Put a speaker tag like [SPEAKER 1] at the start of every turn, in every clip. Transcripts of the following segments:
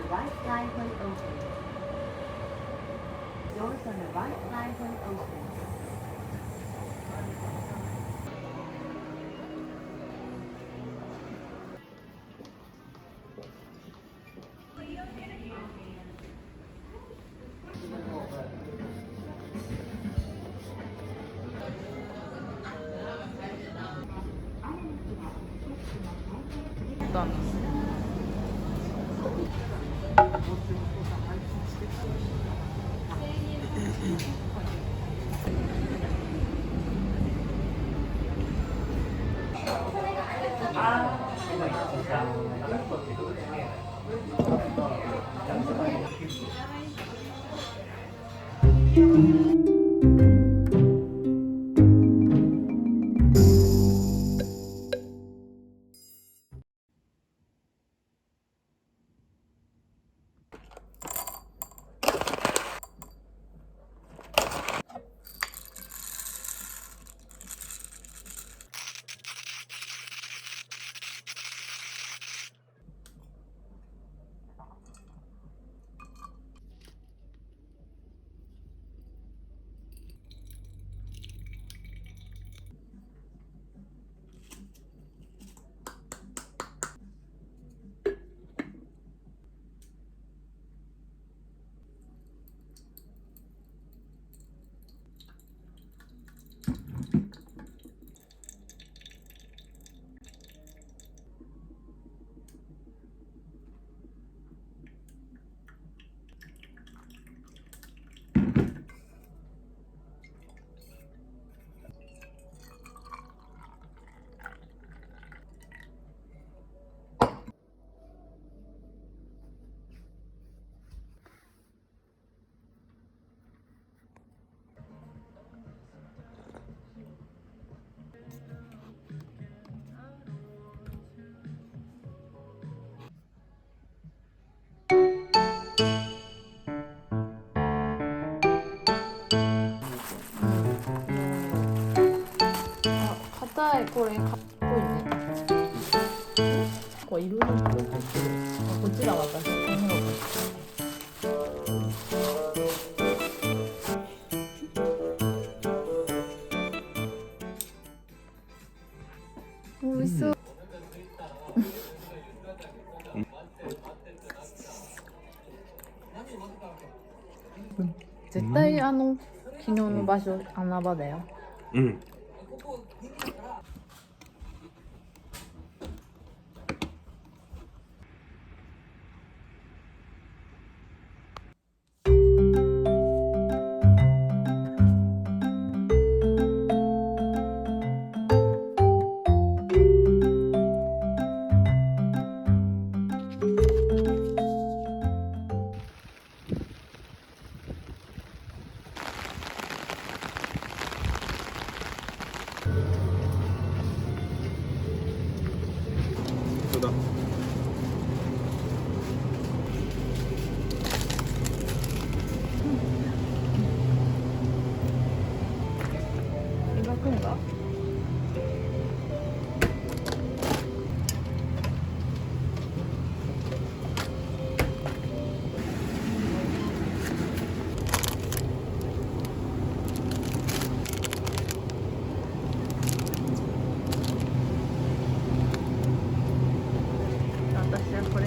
[SPEAKER 1] right slightly open. Doors on the right slightly open.
[SPEAKER 2] Done. 아, 가다에これ 갖고 있네. 거 이루는 거 보지 나왔다. 맛있어.絶対昨日の場所穴場だよ。
[SPEAKER 3] うん。そうだ。
[SPEAKER 2] 今来んだ。私はこれ。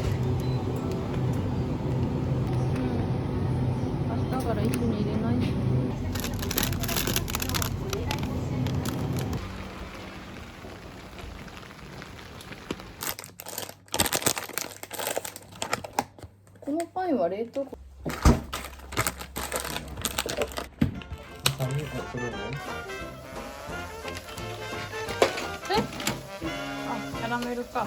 [SPEAKER 2] 明日から一緒に入れないし。このパンは冷凍庫。あ、キャラメルか。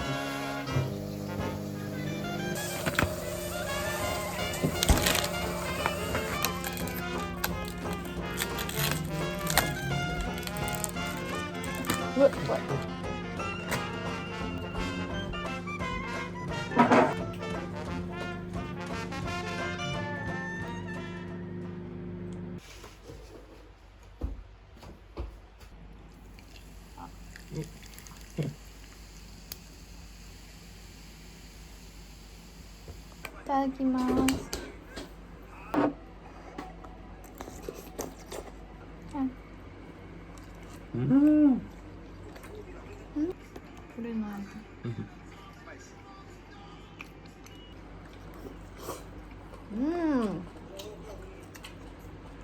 [SPEAKER 2] うわっ、ただきます。取れない。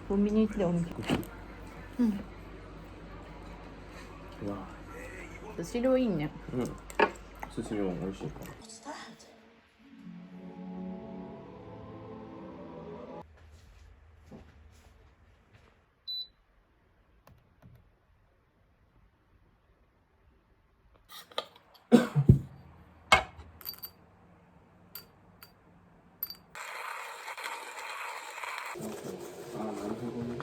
[SPEAKER 2] コンビニ行ってお店。
[SPEAKER 3] うわ、
[SPEAKER 2] スシローいいね。
[SPEAKER 3] スシロー美味しいかも。あ、なるほどね。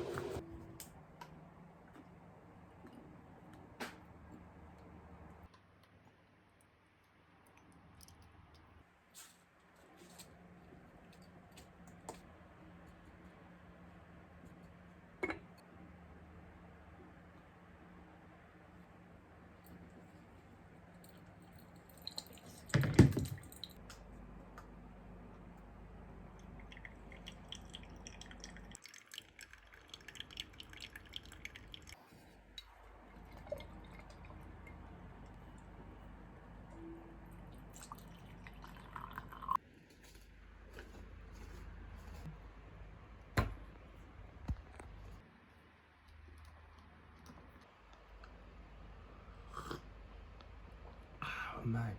[SPEAKER 3] うまい。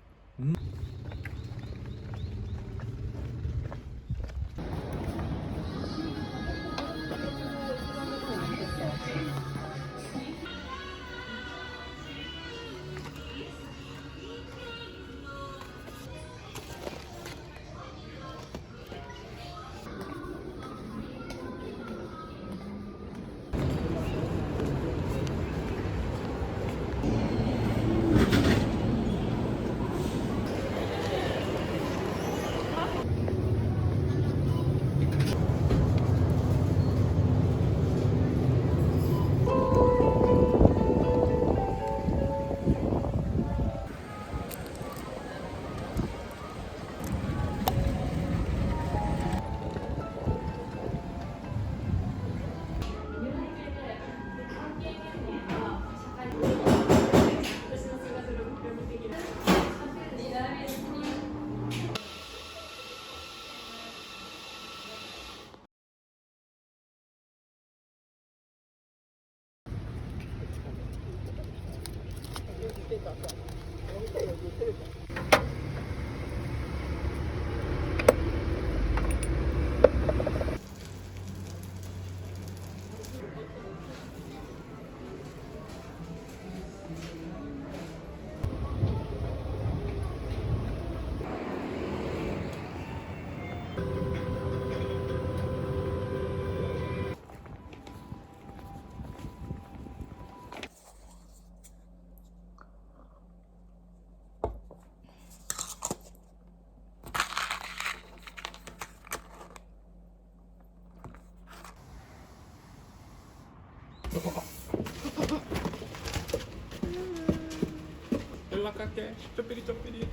[SPEAKER 3] Kakek, cepiri-cepiri.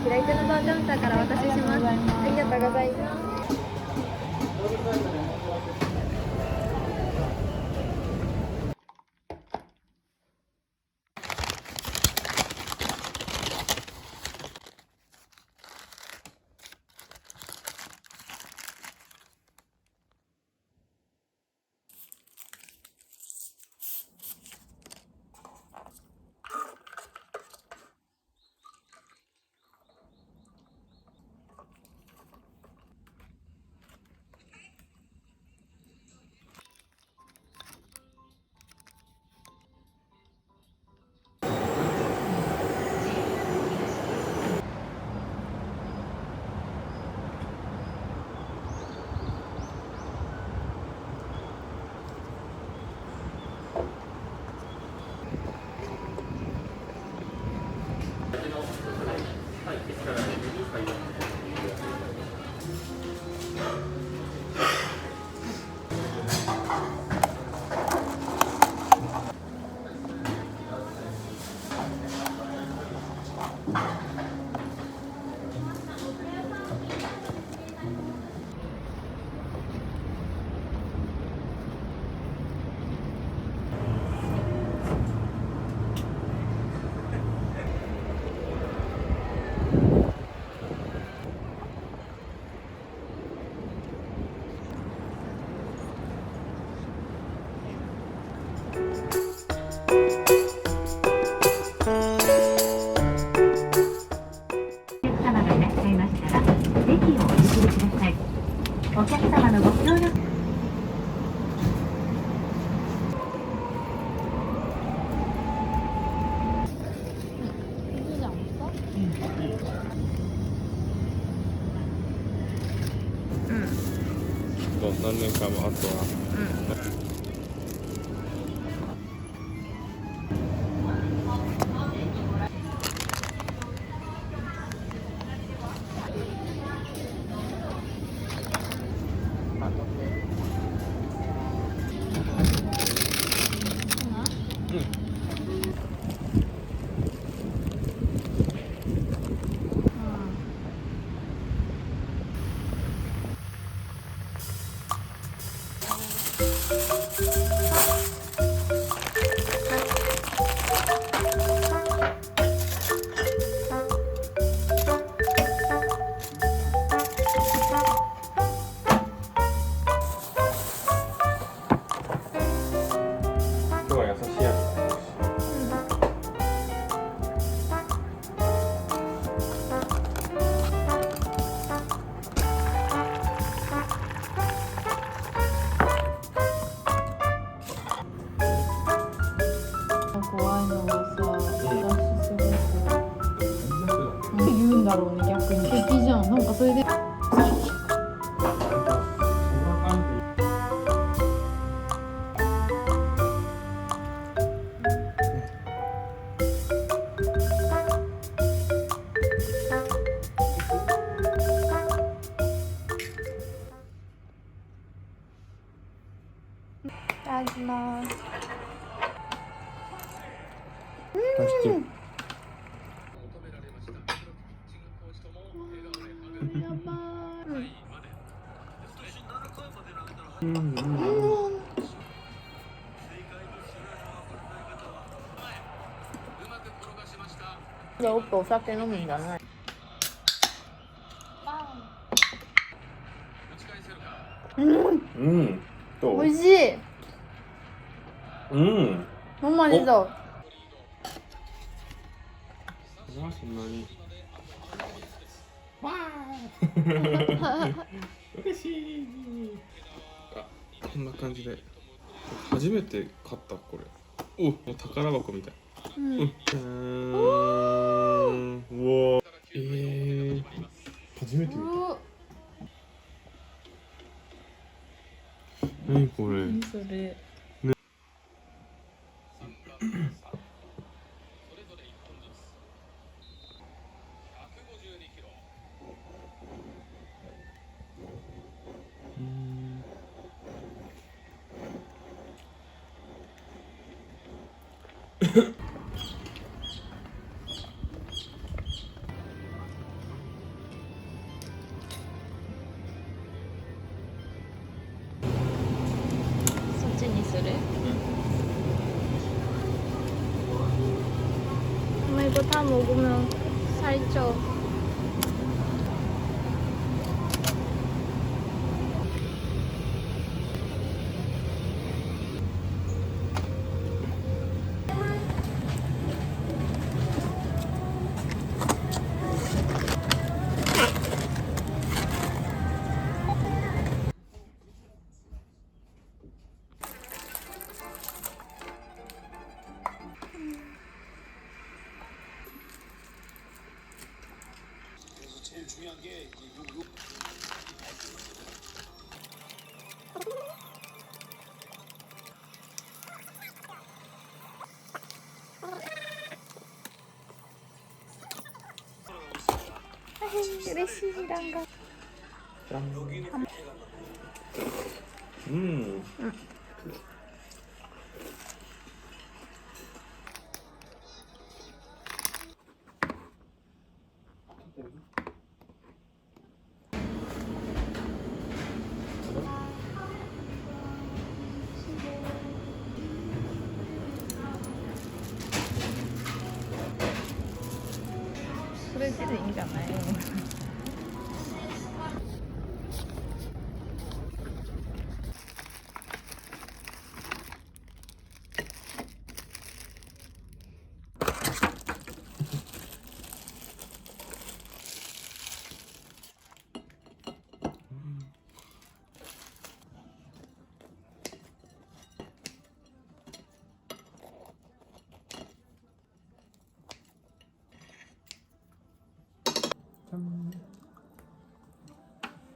[SPEAKER 4] 左手のドアカウンターからお渡しします。ありがとうございます。
[SPEAKER 1] お客様のご協力
[SPEAKER 3] 何年かもあとは、今日は優しいや
[SPEAKER 2] 怖いのがさ、私すごく何言うんだろうね、逆に敵じゃん。なんかそれで
[SPEAKER 4] いただきます。
[SPEAKER 3] してる。
[SPEAKER 2] やばい。よくお酒飲むんじゃない。
[SPEAKER 3] うんどう
[SPEAKER 2] 美味しい。ほんまにそう。
[SPEAKER 3] そんなにわー嬉しい。あ、こんな感じで初めて買ったこれ。もう宝箱みたい。うわ初めて見た。何これ。
[SPEAKER 2] 何それ。そっちにする？May
[SPEAKER 4] buta mo gumang 살쪄.嬉しいなんか。
[SPEAKER 2] それでいいんじゃない？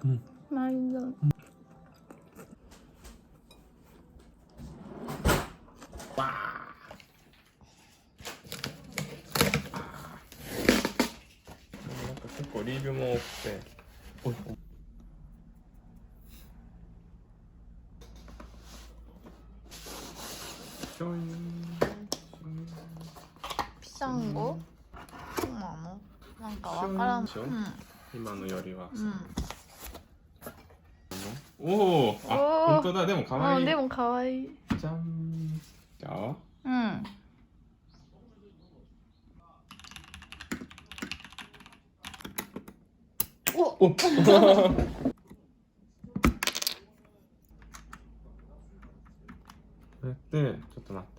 [SPEAKER 2] 맛있어.
[SPEAKER 3] なんか結構リールも多くて、おいちょい
[SPEAKER 2] 비싼 거? 좀 많아.なんかわからん。
[SPEAKER 3] でしょ今のよりは。
[SPEAKER 2] うん。
[SPEAKER 3] おお、あ、
[SPEAKER 2] おー
[SPEAKER 3] 本当だ。でも可愛い。
[SPEAKER 2] でも可愛い。
[SPEAKER 3] じゃん。じゃあ。
[SPEAKER 2] うん。
[SPEAKER 3] お。こうやってちょっと待って。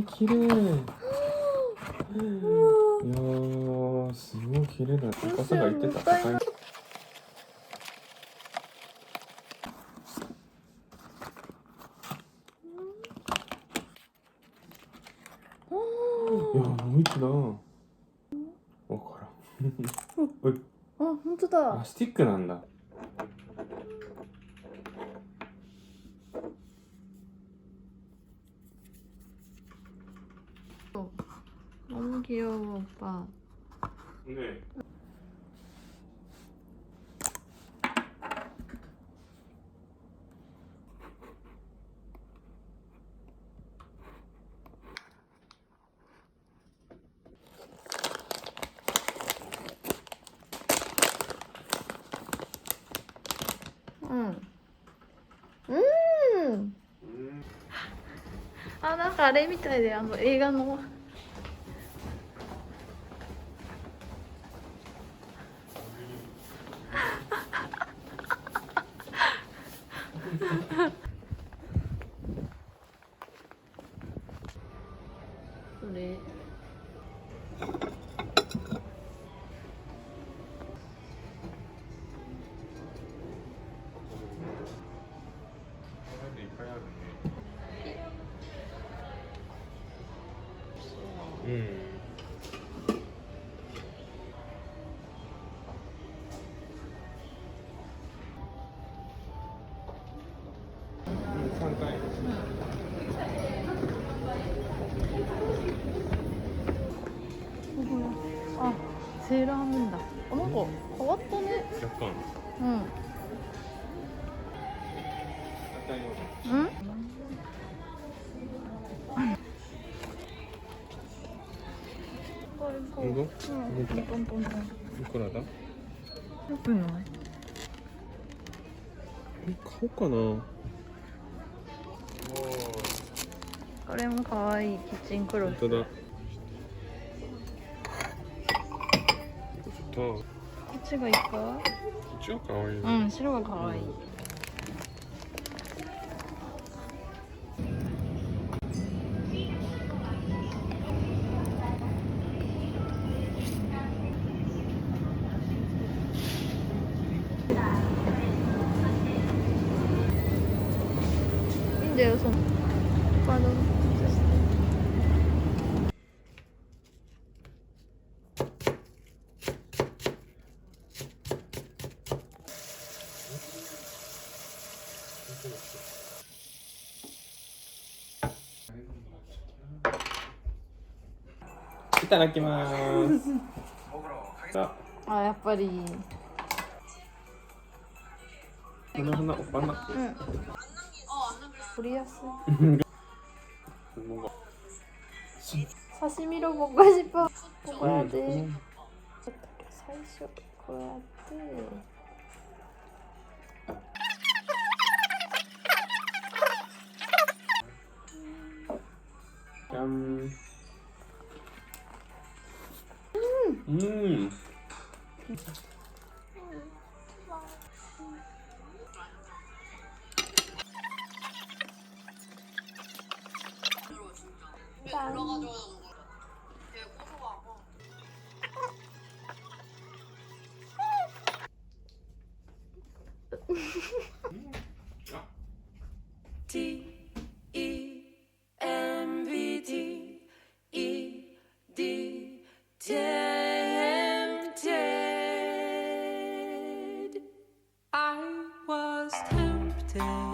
[SPEAKER 3] 綺麗。いやー、すごい綺麗だ。高さが言ってた。高い。いやー、もう一度。わからん。おい。
[SPEAKER 2] あ、本当だ。
[SPEAKER 3] あ、スティックなんだ。
[SPEAKER 2] 너무 귀여워, 오빠.
[SPEAKER 3] 네.
[SPEAKER 2] 응. 아, なんかあれみたいで、映画の。それ。
[SPEAKER 3] 3回。
[SPEAKER 2] あ、セーラームーンだ。あ、なんか変わったね。
[SPEAKER 3] 若干。
[SPEAKER 2] うん。うん？
[SPEAKER 3] 本当？うん。
[SPEAKER 2] ポンポンポン。
[SPEAKER 3] いくらだ？
[SPEAKER 2] よくない？
[SPEAKER 3] 買おうかな。
[SPEAKER 2] これも可愛いキッチンクロス。
[SPEAKER 3] 本当だ。ちょっと。
[SPEAKER 2] こっちがいいか？
[SPEAKER 3] こっちは可愛いね。
[SPEAKER 2] うん、白が可愛い。いいんだよ、その。他の。
[SPEAKER 3] いただきます。
[SPEAKER 2] あ、やっぱり。
[SPEAKER 3] 花花お花。
[SPEAKER 2] うん。取りやすい。刺身ロボゴジパ。こうやって。最初こうやって。
[SPEAKER 3] じゃん。うん。
[SPEAKER 5] I was tempted